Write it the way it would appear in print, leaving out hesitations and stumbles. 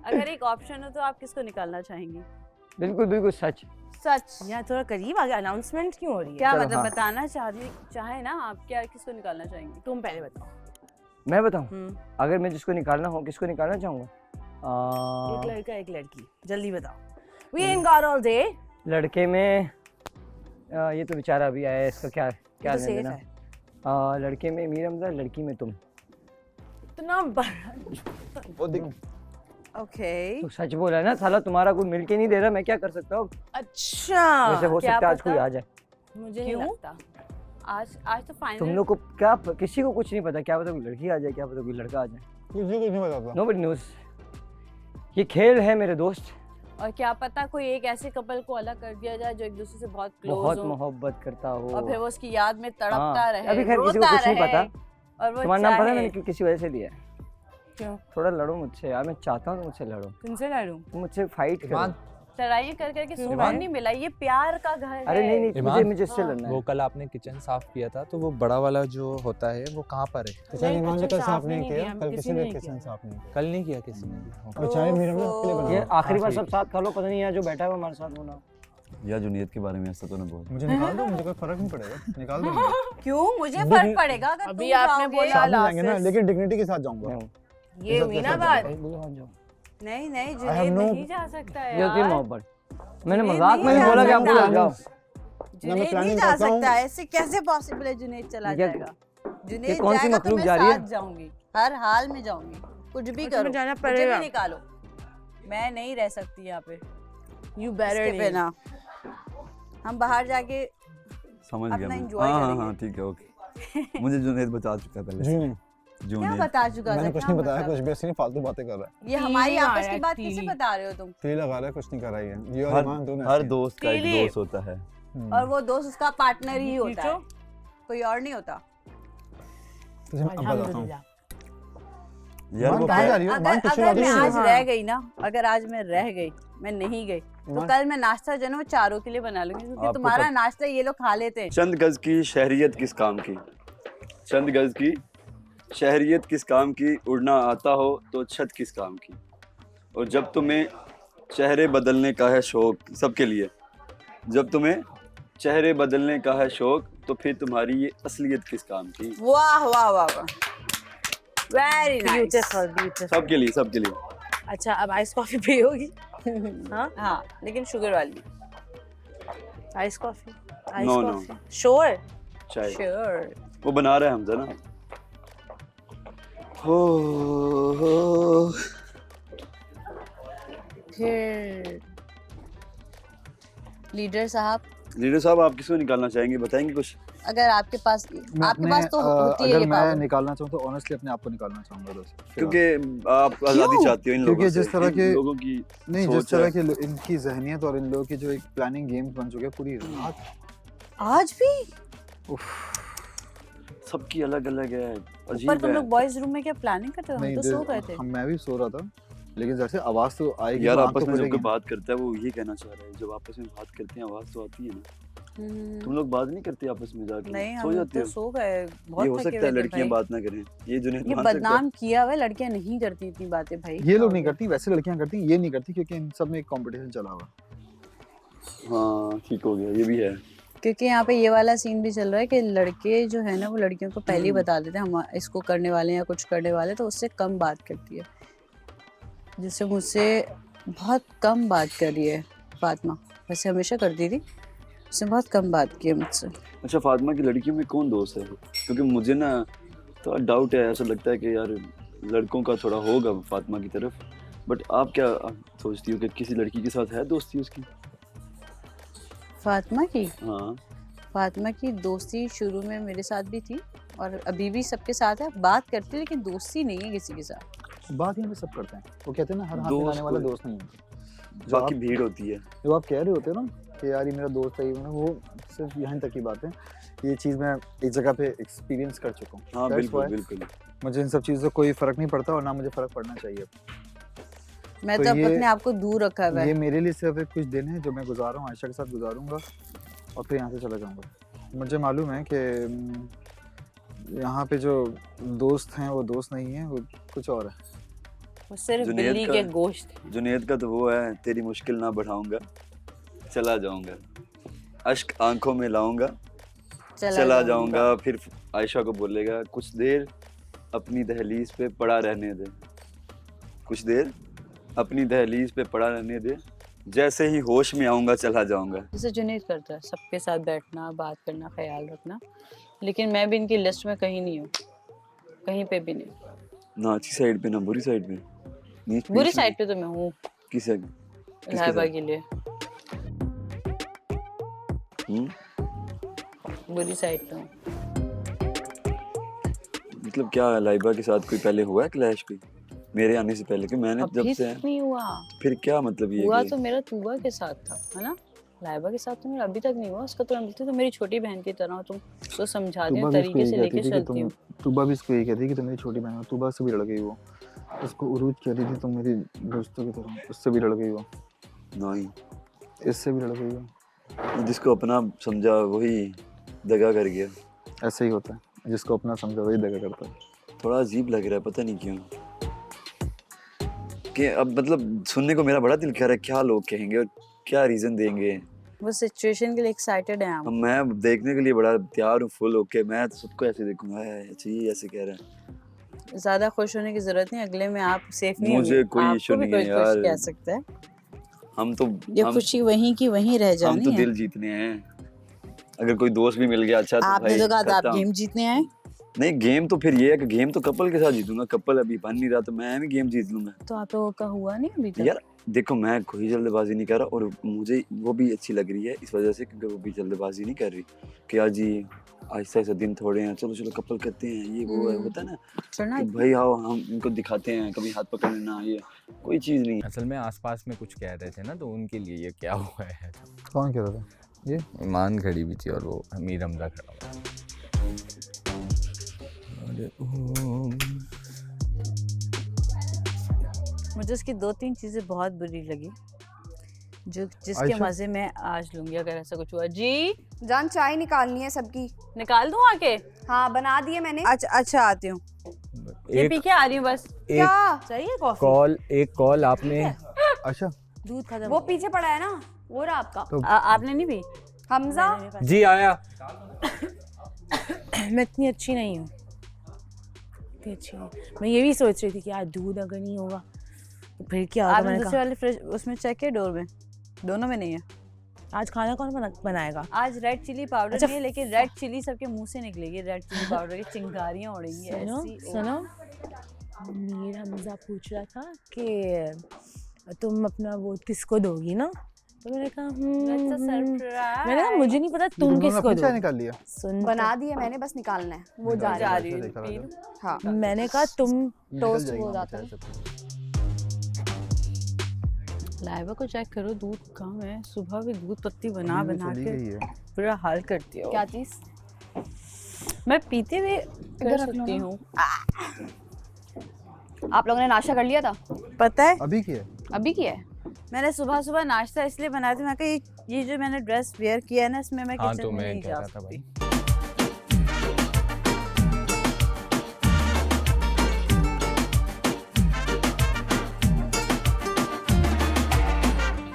अगर एक ऑप्शन हो तो आप किसको निकालना चाहेंगी? बिल्कुल बिल्कुल सच। सच? यार थोड़ा करीब आ गया, अनाउंसमेंट क्यों हो रही है? क्या चलो, मतलब हाँ। बताना चाहे ना आप, क्या किसको निकालना चाहेंगी? तुम पहले बताओ। मैं बताऊं? अगर मैं जिसको निकालना हो, किसको निकालना चाहूंगा? एक लड़का एक लड़की, जल्दी बताओ। We ain't got all day। लड़के में ये तो बेचारा अभी आया है, इसका क्या क्या तो लेना safe देना। है। लड़के में मीर हमजा, लड़की में तुम। इतना बड़ा। ओके। तो सच बोला ना साला, तुम्हारा कोई मिल के नहीं दे रहा, मैं क्या कर सकता हूँ? अच्छा। वैसे हो क्या सकता है आज पता? कोई आ जाए। मुझे नहीं क्यों? लगता। आज तो फाइनल। तुम लोग को क्या किसी को कुछ नहीं पता, क्या पता कोई लड़की आ जाए, क्या पता कोई लड़का आ जाए। कुछ नहीं पता। Nobody knows. ये खेल है मेरे दोस्त। और क्या पता कोई एक ऐसे कपल को अलग कर दिया जाए जो एक दूसरे से बहुत क्लोज बहुत हो मोहब्बत करता हो और फिर वो उसकी याद में तड़पता हाँ। रहे, अभी खैर किसी को रोता कुछ नहीं रहे, पता। और वो तुम्हारा नाम पता है चाहे- मैंने किसी वजह से लिया है? क्यों? थोड़ा लड़ो मुझसे यार, मैं चाहता हूँ मुझसे लड़ो, तुमसे लड़ूं? तुम मुझसे फाइट करो। लड़ाइयाँ कर करके सुकून ईमान? नहीं मिला, ये प्यार का घर है। अरे नहीं नहीं, ईमान? मुझे इससे लड़ना वो है। कल आपने किचन साफ किया था, तो वो बड़ा वाला जो होता है वो कहाँ पर है? किचन ईमान ने कल साफ नहीं किया, कल किसी किसी ने ने नहीं किचन किया। साफ नहीं किया। कल नहीं किया किसी ने भी। बेचारे मीर हमजा आपके लिए ये बना। आखिरी बार ठीक। सब साथ खा लो, पता नहीं यार जो बैठा है वो हमारे साथ होना। या जुनेद के बारे में ऐसा तो ना बोल। मुझे निकाल दो, मुझे कोई फर्क नहीं पड़ेगा, निकाल दो मुझे। क्यों? मुझे फर्क पड़ेगा अगर अभी तुम आपने जाओगे। बोला साथ में जाएंगे ना, लास्ट। लेकिन डिग्निटी के साथ जाऊंगा। मैं हूँ। ये हुई ना बात। नहीं नहीं, have जुनैद no- नहीं जा सकता है ये होती है यार। मोहब्बत। मैंने जुनैद मजाक नहीं में नहीं जा बोला कि आप सकता। भूल जाओ। जुनैद नहीं planning जा करता हूँ। सकता है, ऐसे कैसे पॉसिबल है जुनैद चला ये- जाएगा? जुनैद ये कौन सी जाएगा तो मखलूक मैं जा रही है? साथ जाऊंगी, हर हाल में जाऊंगी, कुछ भी और करो, तुम्हें जाना मुझे पड़ेगा। भी निकालो, मैं नहीं रह सकती यहाँ पे You better इसके बिना। हम बाहर जाके समझ गया अपना मैं। enjoy हाँ हाँ करेंगे। हाँ ठीक है, ओके। मुझे जुनेद बता चुका है पहले जी से। नहीं, क्या जुनेद बता चुका मैंने था? कुछ क्या नहीं बताया, मतलब? कुछ भी ऐसी नहीं फालतू बातें कर रहा है। ये हमारी तीली आपस आ की रहा बात है, कैसे तीली। बता रहे हो तुम? तेल लगा रहा है, कुछ नहीं कर रहा है। ये और हर ईमान दोनों हर ऐसे दोस्त का एक तीली। दोस्त होता है। हैं। और वो दोस्त उसका पार्टनर ही होता है, खींचो। कोई और नहीं होता। तुझे मैं अब बताता हूँ। अल्हम्दुलिल्लाह। यार ईमान वो कहाँ जा रही हो? ईमान अगर टिश्यू अगर ला मैं दो। आज रह गई ना, अगर आज मैं रह गई, मैं नहीं गई, तो ईमान। कल मैं नाश्ता जो है ना वो चारों के लिए बना लूंगी, क्योंकि आपको तुम्हारा नाश्ता ये लोग खा लेते हैं। चंद गज की शहरियत किस काम की? चंद गज की शहरियत किस काम की? उड़ना आता हो तो छत किस काम की? और जब तुम्हें चेहरे बदलने का है शौक, सबके लिए, जब तुम्हें चेहरे बदलने का है शौक, तो फिर तुम्हारी ये असलियत किस काम की? वाह वाह वाह वाह, वेरी नाइस। Beautiful, beautiful। सबके लिए, सबके लिए। अच्छा अब आइस कॉफी पियोगी? हाँ, हाँ, लेकिन शुगर वाली। Ice coffee. No, no। Sure? चाय श्योर। वो बना रहा है हमजा ना। हो फिर लीडर साहब, लीडर साहब, आप किसको निकालना चाहेंगे? बताएंगे कुछ? अगर आपके पास तो होती है अगर ये मैं पावर। निकालना चाहूँ तो ऑनेस्टली अपने आप को निकालना चाहूंगा दोस्त। क्योंकि आप आज़ादी चाहती हो इन लोगों क्योंकि से, जिस तरह इन के- लोगों की नहीं, जिस सोच तरह है। की इनकी जहनियत और इन लोगों की जो एक प्लानिंग गेम्स बन चुके हैं पूरी रात। आज भी? सबकी अलग अलग है, पर अजीब तुम है। लोग बॉयज रूम में क्या प्लानिंग करते हो? हम तो सो गए थे। मैं भी सो रहा था, लेकिन जैसे आवाज तो आएगी यार तो आंख आपस तो में जब कोई खुलेगी। बात करता है वो ये कहना चाह रहा है, जब आपस में बात करते हैं आवाज तो आती है ना। तुम लोग बात नहीं करते आपस में जाके? नहीं, सो हम जाते तो हो? सो गए, बहुत ये हो थके सकता है हुए थे लड़कियां भाई। बात ना करें, ये जुनेद ये मान सकता है। बदनाम किया हुआ है, लड़कियां नहीं करती इतनी बातें भाई। ये लोग नहीं करती, वैसे लड़कियां करती, ये नहीं करती क्योंकि इन सब में एक कंपटीशन चला हुआ है। हाँ ठीक हो गया, ये भी है। क्योंकि यहाँ पे ये वाला सीन भी चल रहा है कि लड़के जो है ना वो लड़कियों को पहले ही बता देते हैं हम इसको करने वाले हैं या कुछ करने वाले, तो उससे कम बात करती है। जिससे मुझसे बहुत कम बात कर रही है फातिमा, वैसे हमेशा करती थी, उसने बहुत कम बात की है मुझसे। अच्छा, फातिमा की लड़कियों में कौन दोस्त है? क्योंकि मुझे ना थोड़ा डाउट है, ऐसा लगता है कि यार लड़कों का थोड़ा होगा फातिमा की तरफ, बट आप क्या सोचती हो कि किसी लड़की के साथ है दोस्ती उसकी? फातिमा की? हाँ। फातिमा की दोस्ती शुरू में मेरे साथ भी थी और अभी भी सबके साथ है, बात करती है लेकिन दोस्ती नहीं है किसी के साथ। बात यहाँ पे सब करते हैं, वो कहते हैं ना हर हाथ दोस्त मिलाने वाला कोई- दोस्त नहीं है। बाकी आप- भीड़ होती है। जो आप कह रहे होते हो ना कि यार ये मेरा दोस्त है, ये वो सिर्फ यहाँ तक की बात है। ये चीज़ मैं एक जगह पे एक्सपीरियंस कर चुका हूँ। हाँ That's बिल्कुल why बिल्कुल। मुझे इन सब चीज़ों से कोई फर्क नहीं पड़ता और ना मुझे फर्क पड़ना चाहिए। मैं तो तो ये- अपने आप को दूर रखा हुआ ये है। मेरे लिए सिर्फ एक कुछ दिन है जो मैं गुजारा हूँ, आयशा के साथ गुजारूंगा और फिर यहाँ से चला जाऊँगा। मुझे मालूम है कि यहाँ पे जो दोस्त हैं वो दोस्त नहीं है, वो कुछ और है। वो सिर्फ जुनैद बिल्ली का- के गोश्त थे। जुनैद का तो वो है, तेरी मुश्किल ना बढ़ाऊंगा, चला जाऊंगा, अश्क आंखों में लाऊंगा, चला जाऊंगा। फिर आयशा को बोलेगा कुछ देर अपनी दहलीज पे पड़ा रहने दे, कुछ देर अपनी दहलीज पे पड़ा रहने दे, जैसे ही होश में आऊंगा चला जाऊंगा। जैसे जुनैद करता है, सबके साथ बैठना, बात करना, ख्याल रखना, लेकिन मैं भी इनकी लिस्ट में कहीं नहीं हूँ, कहीं पे भी नहीं। ना अच्छी साइड पे ना बुरी साइड पे, नीच बुरी बीच में। साइड पे तो मैं हूँ किसे लाइबा साथ? के लिए, बुरी साइड पे हूँ। मतलब क्या लाइबा के साथ कोई पहले हुआ है क्लैश कोई मेरे आने से पहले? कि मैंने जब अभी से तक नहीं हुआ। फिर क्या मतलब ये हुआ कि तो मेरा तूबा के साथ था, है ना। लाइबा के साथ तो मेरा अभी तक नहीं हुआ। उसका तो मैं बोलती हूँ, तो मेरी छोटी बहन की तरह हो तुम, उसको समझाती हूँ, तुबा भी इसको तरीके यही से कहती लेके थी कि चलती हूँ। तुबा भी इसको यही कहती है कि तुम मेरी छोटी बहन हो। तुबा से भी लड़ गई वो, उसको उरूज कहती थी तुम मेरी दोस्तों की तरह, उससे भी लड़ गई वो, नहीं, इससे भी लड़ गई वो। जिसको अपना समझा वही दगा कर गया। ऐसे ही होता है, जिसको अपना समझा वही दगा करता है। थोड़ा अजीब लग रहा है, पता नहीं क्यों। कि अब मतलब सुनने को मेरा बड़ा दिल कह रहा है, क्या लोग कहेंगे और क्या रीजन देंगे। वो सिचुएशन के लिए एक्साइटेड है हम। मैं देखने के लिए बड़ा तैयार हूँ, फुल ओके। मैं तो सबको ऐसे देखूंगा, अच्छा ये ऐसे कह रहे हैं। ज्यादा खुश होने की जरूरत नहीं, अगले में आप सेफ नहीं मुझे होंगे। कोई आपको इशू भी नहीं है कोई खुश यार। कह सकता है। हम तो ये हम, खुशी वहीं की वहीं रह हम जानी तो है। दिल जीतने हैं। अगर कोई दोस्त भी मिल गया अच्छा तो आपने भाई तो कहा था आप खत्म। गेम जीतने आए, नहीं गेम तो फिर ये है कि गेम तो कपल के साथ जीतूंगा। कपल अभी बन नहीं रहा तो मैं भी गेम जीत लूंगा। तो आप लोगों का हुआ नहीं अभी तक। यार देखो, मैं कोई जल्दबाजी नहीं कर रहा और मुझे वो भी अच्छी लग रही है इस वजह से क्योंकि वो भी जल्दबाजी नहीं कर रही कि आज जी आहिस्ता आहिस्ता दिन थोड़े हैं, चलो चलो कपल करते हैं, ये वो है, होता है ना सुना कि भाई आओ हम इनको दिखाते हैं, कभी हाथ पकड़ लेना, ये कोई चीज़ नहीं है। असल में आसपास में कुछ कह रहे थे ना, तो उनके लिए ये क्या हुआ है। कौन कह रहा था? ये ईमान खड़ी हुई थी और वो अमीर हमजा खड़ा हुआ। मुझे उसकी 2-3 चीजें बहुत बुरी लगी, जो जिसके आयशा? मजे मैं आज लूंगी अगर ऐसा कुछ हुआ। जी जान चाय निकालनी है सबकी। निकाल दूं आके? हाँ बना दिए मैंने। अच्छा आती हूँ, ये पी के आ रही हूँ बस। क्या चाहिए कॉफी? एक कॉल आपने अच्छा, दूध खत्म। वो पीछे पड़ा है ना, वो रहा आपका। तो आपने नहीं पी? हमजा जी आया। मैं इतनी अच्छी नहीं हूँ, इतनी अच्छी नहीं। मैं ये भी सोच रही थी कि यार दूध अगर नहीं होगा तो फिर क्या होगा। आपने मैंने दूसरे कहा वाले फ्रिज उसमें चेक किया, डोर में, दोनों में नहीं है। आज खाना कौन बनाएगा? आज रेड चिली पाउडर अच्छा, नहीं है, लेकिन रेड चिली सबके मुंह से निकलेगी। रेड चिली पाउडर की चिंगारियां उड़ेंगी सुनो ऐसी। सुनो, मीर हमजा पूछ रहा था कि तुम अपना वोट किसको दोगी ना, तो मैंने कहा That's a मैंने surprise। कहा मुझे नहीं पता तुम तुमने किसको अपनी चाय दोगी। निकाल लिया? सुन बना दिए मैंने, बस निकालना है। वो जा जा रही रही देखा है। रहा हाँ मैंने कहा तुम निकल टोस्ट जाएगी हो वहाँ जाता पे है। चाय से। लाइबा को चेक करो, दूध कम है। सुबह भी दूध पत्ती बना अभी वो बना चली के गई है। पूरा हाल करती है। क्या चीज? मैं पीते हुए कर रख लो सकती ना। हूँ। आप लोगों ने नाश्ता कर लिया था? पता है, अभी किया है? अभी किया है? मैंने सुबह सुबह नाश्ता इसलिए बनाया था, मैं कहा ये जो मैंने ड्रेस वेयर किया है ना, इसमें मैं हाँ किचन तो में मैं नहीं कह जा रहा था सकती। भाई।